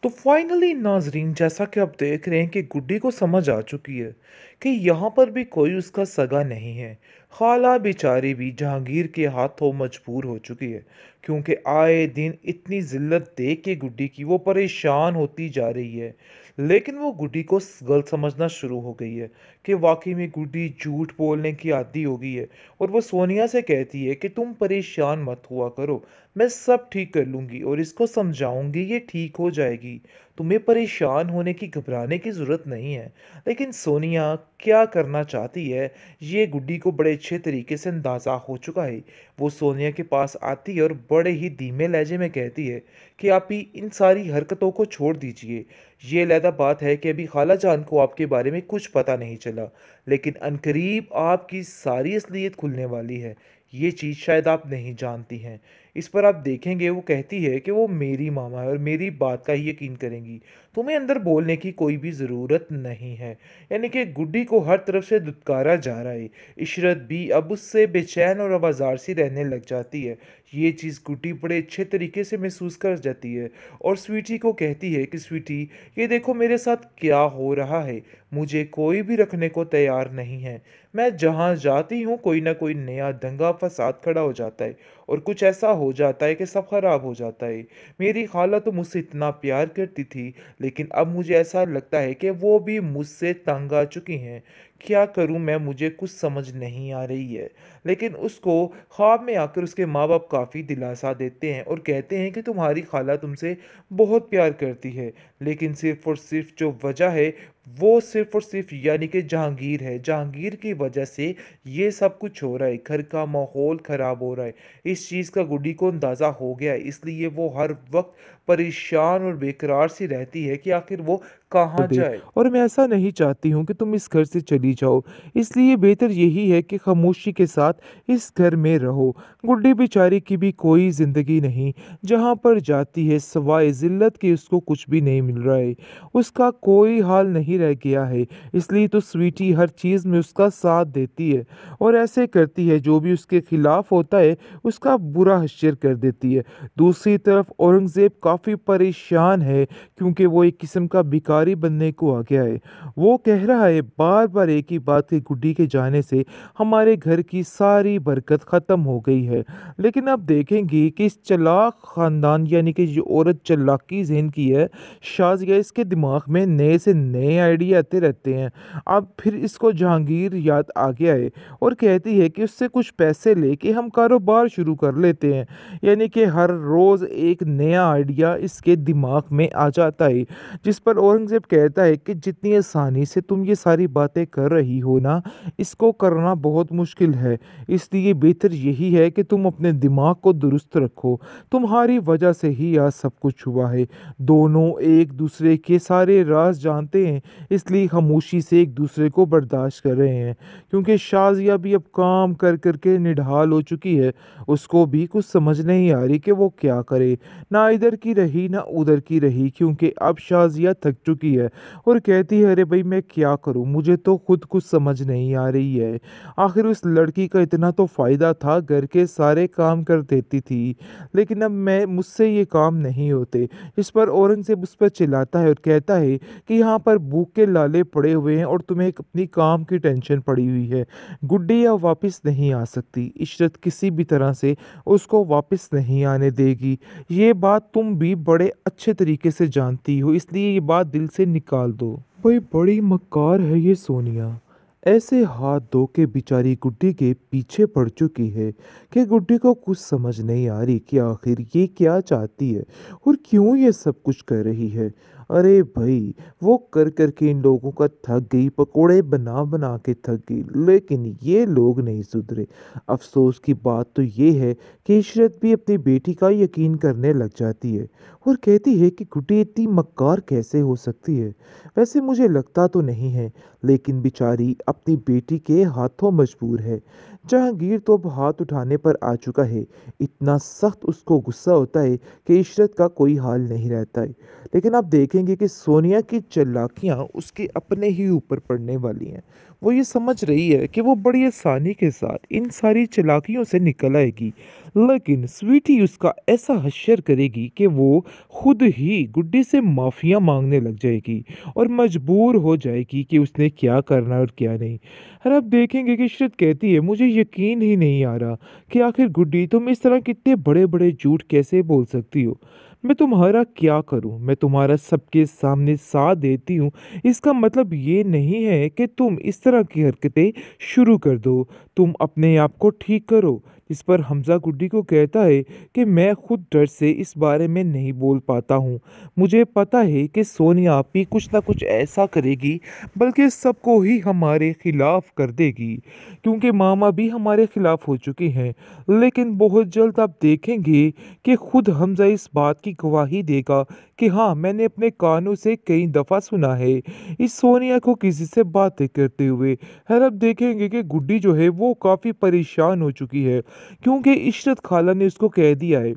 तो फाइनली नाजरीन, जैसा कि आप देख रहे हैं कि गुड्डी को समझ आ चुकी है कि यहाँ पर भी कोई उसका सगा नहीं है। खाला बेचारी भी जहांगीर के हाथों मजबूर हो चुकी है, क्योंकि आए दिन इतनी जिल्लत देख के गुड्डी की वो परेशान होती जा रही है। लेकिन वो गुड्डी को गलत समझना शुरू हो गई है कि वाकई में गुड्डी झूठ बोलने की आदी हो गई है। और वो सोनिया से कहती है कि तुम परेशान मत हुआ करो, मैं सब ठीक कर लूंगी और इसको समझाऊंगी, ये ठीक हो जाएगी। तुम्हें परेशान होने की, घबराने की ज़रूरत नहीं है। लेकिन सोनिया क्या करना चाहती है, ये गुड्डी को बड़े अच्छे तरीके से अंदाज़ा हो चुका है। वो सोनिया के पास आती है और बड़े ही धीमे लहजे में कहती है कि आप ही इन सारी हरकतों को छोड़ दीजिए। ये अलहदा बात है कि अभी खाला जान को आपके बारे में कुछ पता नहीं चला, लेकिन अनकरीब आपकी सारी असलियत खुलने वाली है। ये चीज़ शायद आप नहीं जानती हैं। इस पर आप देखेंगे वो कहती है कि वो मेरी मामा है और मेरी बात का ही यकीन करेंगी। तुम्हें अंदर बोलने की कोई भी ज़रूरत नहीं है। यानी कि गुड्डी को हर तरफ से दुत्कारा जा रहा है। इशरत भी अब उससे बेचैन और आवाज़ार सी रहने लग जाती है। ये चीज़ गुड्डी बड़े अच्छे तरीके से महसूस कर जाती है और स्वीटी को कहती है कि स्वीटी, ये देखो मेरे साथ क्या हो रहा है। मुझे कोई भी रखने को तैयार नहीं है। मैं जहाँ जाती हूँ कोई ना कोई नया दंगा फसाद खड़ा हो जाता है और कुछ ऐसा हो जाता है कि सब खराब हो जाता है। मेरी खाला तो मुझसे इतना प्यार करती थी, लेकिन अब मुझे ऐसा लगता है कि वो भी मुझसे तंग आ चुकी हैं। क्या करूं मैं, मुझे कुछ समझ नहीं आ रही है। लेकिन उसको ख्वाब में आकर उसके माँ बाप काफ़ी दिलासा देते हैं और कहते हैं कि तुम्हारी खाला तुमसे बहुत प्यार करती है, लेकिन सिर्फ और सिर्फ जो वजह है वो सिर्फ और सिर्फ यानी कि जहांगीर है। जहांगीर की वजह से ये सब कुछ हो रहा है, घर का माहौल ख़राब हो रहा है। इस चीज़ का गुड्डी को अंदाज़ा हो गया है, इसलिए वो हर वक्त परेशान और बेकरार सी रहती है कि आखिर वो कहाँ दे। जाए। और मैं ऐसा नहीं चाहती हूँ कि तुम इस घर से चली जाओ। इसलिए बेहतर यही है कि खामोशी के साथ इस घर में रहो। गुड्डी बेचारी की भी कोई ज़िंदगी नहीं। जहाँ पर जाती है सिवाय ज़िल्लत के उसको कुछ भी नहीं मिल रहा है। उसका कोई हाल नहीं रह गया है। इसलिए तो स्वीटी हर चीज़ में उसका साथ देती है और ऐसे करती है जो भी उसके खिलाफ होता है उसका बुरा हश्र कर देती है। दूसरी तरफ औरंगज़ेब काफ़ी परेशान है, क्योंकि वो एक किस्म का भिखारी बनने को आ गया है। वो कह रहा है बार बार एक ही बात कि गुड्डी के जाने से हमारे घर की सारी बरकत ख़त्म हो गई है। लेकिन अब देखेंगे कि इस चालाक ख़ानदान यानी कि जो औरत चालाकी जहन की है, शाज़िया, इसके दिमाग में नए से नए आइडिया आते रहते हैं। अब फिर इसको जहांगीर याद आ गया है और कहती है कि उससे कुछ पैसे लेके हम कारोबार शुरू कर लेते हैं। यानी कि हर रोज़ एक नया आइडिया इसके दिमाग में आ जाता है, जिस पर औरंगज़ेब कहता है कि जितनी आसानी से तुम ये सारी बातें कर रही हो ना, इसको करना बहुत मुश्किल है। इसलिए बेहतर यही है कि तुम अपने दिमाग को दुरुस्त रखो। तुम्हारी वजह से ही आज सब कुछ हुआ है। दोनों एक दूसरे के सारे राज जानते हैं, इसलिए खामोशी से एक दूसरे को बर्दाश्त कर रहे हैं। क्योंकि शाजिया भी अब काम कर करके निढाल हो चुकी है। उसको भी कुछ समझ नहीं आ रही कि वो क्या करे। ना इधर की रही ना उधर की रही, क्योंकि अब शाजिया थक चुकी है और कहती है अरे भाई मैं क्या करूं, मुझे तो खुद कुछ समझ नहीं आ रही है। आखिर उस लड़की का इतना तो फायदा था, घर के सारे काम कर देती थी, लेकिन अब मैं मुझसे ये काम नहीं होते। इस पर औरंगजेब उस पर चिल्लाता है और कहता है कि यहाँ पर भूख के लाले पड़े हुए हैं और तुम्हें एक अपनी काम की टेंशन पड़ी हुई है। गुड्डी अब वापस नहीं आ सकती। इशरत किसी भी तरह से उसको वापस नहीं आने देगी। ये बात तुम भी बड़े अच्छे तरीके से जानती हो, इसलिए ये बात दिल से निकाल दो। भाई बड़ी मक्कार है ये सोनिया। ऐसे हाथ धो के बेचारी गुड्डी के पीछे पड़ चुकी है कि गुड्डी को कुछ समझ नहीं आ रही कि आखिर ये क्या चाहती है और क्यों ये सब कुछ कर रही है। अरे भाई, वो कर कर के इन लोगों का थक गई, पकोड़े बना बना के थक गई, लेकिन ये लोग नहीं सुधरे। अफसोस की बात तो ये है कि इशरत भी अपनी बेटी का यकीन करने लग जाती है और कहती है कि गुड्डी इतनी मक्कार कैसे हो सकती है। वैसे मुझे लगता तो नहीं है, लेकिन बेचारी अपनी बेटी के हाथों मजबूर है। जहांगीर तो अब हाथ उठाने पर आ चुका है। इतना सख्त उसको गुस्सा होता है कि इशरत का कोई हाल नहीं रहता है। लेकिन आप देखेंगे कि सोनिया की चालाकियाँ उसके अपने ही ऊपर पड़ने वाली हैं। वो ये समझ रही है कि वो बड़ी आसानी के साथ इन सारी चालाकियों से निकल आएगी। लेकिन स्वीटी उसका ऐसा हश्र करेगी कि वो खुद ही गुड्डी से माफ़ियाँ मांगने लग जाएगी और मजबूर हो जाएगी कि उसने क्या करना और क्या नहीं। और अब देखेंगे कि इशरत कहती है, मुझे यकीन ही नहीं आ रहा कि आखिर गुड्डी तुम इस तरह कितने बड़े बड़े झूठ कैसे बोल सकती हो। मैं तुम्हारा क्या करूं? मैं तुम्हारा सबके सामने साथ देती हूँ, इसका मतलब ये नहीं है कि तुम इस तरह की हरकतें शुरू कर दो। तुम अपने आप को ठीक करो। इस पर हमजा गुड्डी को कहता है कि मैं खुद डर से इस बारे में नहीं बोल पाता हूँ। मुझे पता है कि सोनिया भी कुछ ना कुछ ऐसा करेगी, बल्कि सबको ही हमारे खिलाफ कर देगी, क्योंकि मामा भी हमारे खिलाफ हो चुकी हैं। लेकिन बहुत जल्द आप देखेंगे कि खुद हमजा इस बात की गवाही देगा कि हाँ, मैंने अपने कानों से कई दफ़ा सुना है इस सोनिया को किसी से बातें करते हुए। खैर अब देखेंगे कि गुड्डी जो है वो काफ़ी परेशान हो चुकी है, क्योंकि इशरत खाला ने उसको कह दिया है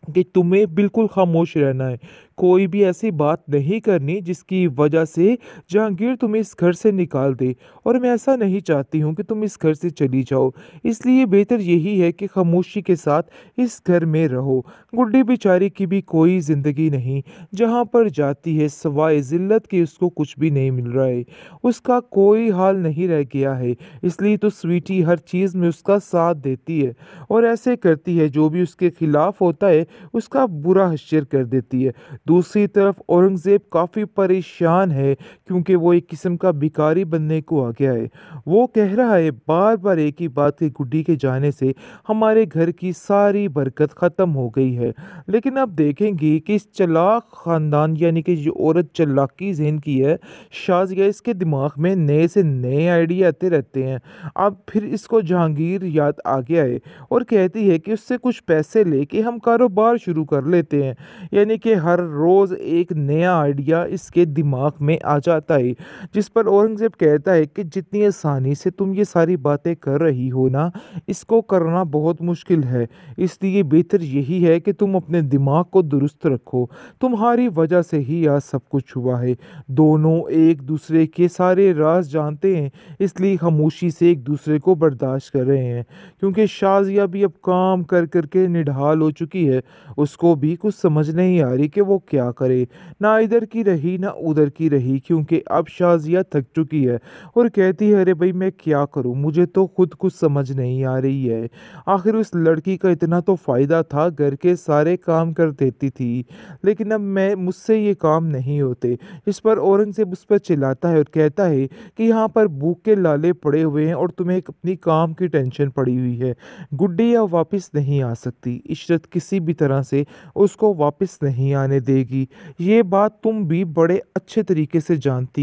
कि तुम्हें बिल्कुल खामोश रहना है। कोई भी ऐसी बात नहीं करनी जिसकी वजह से जहांगीर तुम्हें इस घर से निकाल दे, और मैं ऐसा नहीं चाहती हूँ कि तुम इस घर से चली जाओ। इसलिए बेहतर यही है कि खामोशी के साथ इस घर में रहो। गुड्डी बेचारी की भी कोई ज़िंदगी नहीं, जहाँ पर जाती है सवाए ज़िल्लत के उसको कुछ भी नहीं मिल रहा है। उसका कोई हाल नहीं रह गया है, इसलिए तो स्वीटी हर चीज़ में उसका साथ देती है और ऐसे करती है, जो भी उसके खिलाफ होता है उसका बुरा हश्र कर देती है। दूसरी तरफ औरंगज़ेब काफ़ी परेशान है, क्योंकि वो एक किस्म का भिखारी बनने को आ गया है। वो कह रहा है बार बार एक ही बात कि गुड्डी के जाने से हमारे घर की सारी बरकत ख़त्म हो गई है। लेकिन अब देखेंगे कि इस चालाक ख़ानदान, यानी कि जो औरत चालाकी जहन की है, शाज़िया, इसके दिमाग में नए से नए आइडिया आते रहते हैं। अब फिर इसको जहांगीर याद आ गया है और कहती है कि उससे कुछ पैसे लेके हम कारोबार शुरू कर लेते हैं। यानी कि हर रोज़ एक नया आइडिया इसके दिमाग में आ जाता है, जिस पर औरंगज़ेब कहता है कि जितनी आसानी से तुम ये सारी बातें कर रही हो ना, इसको करना बहुत मुश्किल है। इसलिए बेहतर यही है कि तुम अपने दिमाग को दुरुस्त रखो। तुम्हारी वजह से ही आज सब कुछ हुआ है। दोनों एक दूसरे के सारे राज जानते हैं, इसलिए खामोशी से एक दूसरे को बर्दाश्त कर रहे हैं, क्योंकि शाज़िया भी अब काम कर कर के निढाल हो चुकी है। उसको भी कुछ समझ नहीं आ रही कि वो क्या करे। ना इधर की रही ना उधर की रही, क्योंकि अब शाज़िया थक चुकी है और कहती है, अरे भाई मैं क्या करूं, मुझे तो खुद कुछ समझ नहीं आ रही है। आखिर उस लड़की का इतना तो फ़ायदा था, घर के सारे काम कर देती थी, लेकिन अब मैं मुझसे ये काम नहीं होते। इस पर औरंगज़ेब उस पर चिल्लाता है और कहता है कि यहाँ पर भूख के लाले पड़े हुए हैं और तुम्हें एक अपनी काम की टेंशन पड़ी हुई है। गुड्डी अब वापस नहीं आ सकती। इशरत किसी भी तरह से उसको वापस नहीं आने देगी। ये बात तुम भी बड़े अच्छे तरीके से जानती